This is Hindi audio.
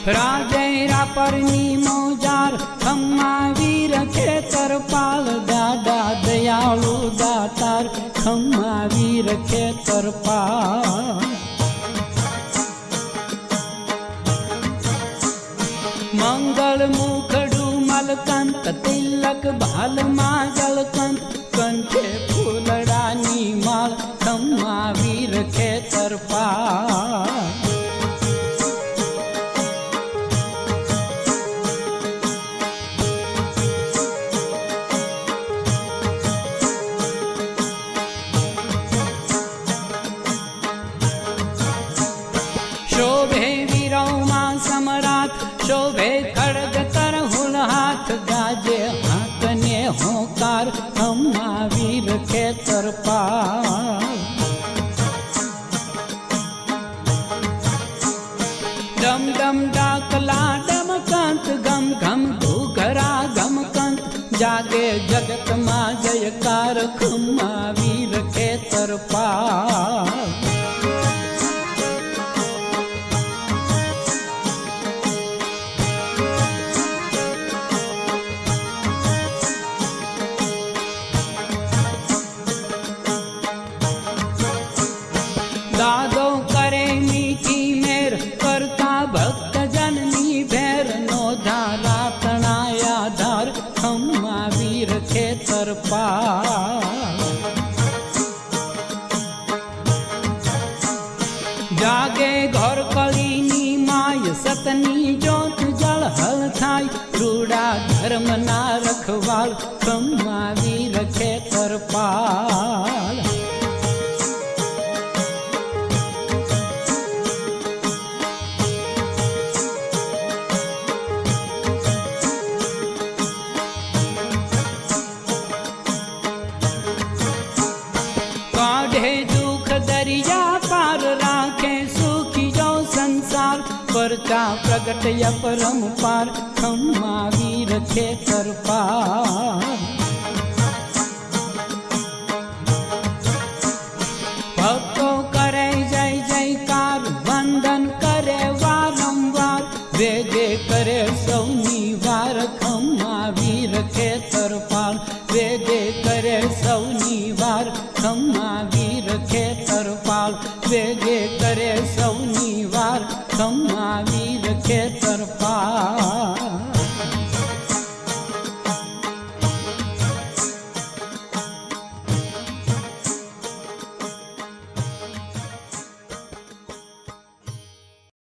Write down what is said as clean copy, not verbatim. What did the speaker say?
राजेरा परनी मोजार खम्मा वीर खेतरपाल दादा दयालु दातार खम्मा वीर खेतरपाल मंगल मुखडू मलकंत तिलक भाल मागल कंत कंठे फूलडानी माल खम्मा वीर खेतरपाल शोभे वीरोमा सम्राट शोभे खड़ग तरहुल हाथ गाजे हाथ ने होकार खम्मा वीर खेतरपाल डम डम डाकला डम कंत गम घम घूघरा गम कंत जागे जगत मा जयकार खम्मा वीर खेतरपाल दादो करे मीठी मेर करता भक्त जननी भैर नो धारा तणाया धार खम्मा वीर खेतरपाल जागे घर कलीनी माय सतनी जोत जल हल थाय रूड़ा धर्म ना रखवाल खम्मा वीर खेतरपाल काढ़े दुख दरिया पार राखे सुखी जो संसार परचा प्रगट अपरम पार खम्मा वीर खेतरपाल भक्तो करे जय जयकार वंदन करे वारंवार वेगे करे सौनी वार खम्मा वीर खेतरपाल वेगे करे सौनी वार खम्मा वीर खेतरपाल वेगे करे सौनी वार खम्मा वीर खेतरपाल।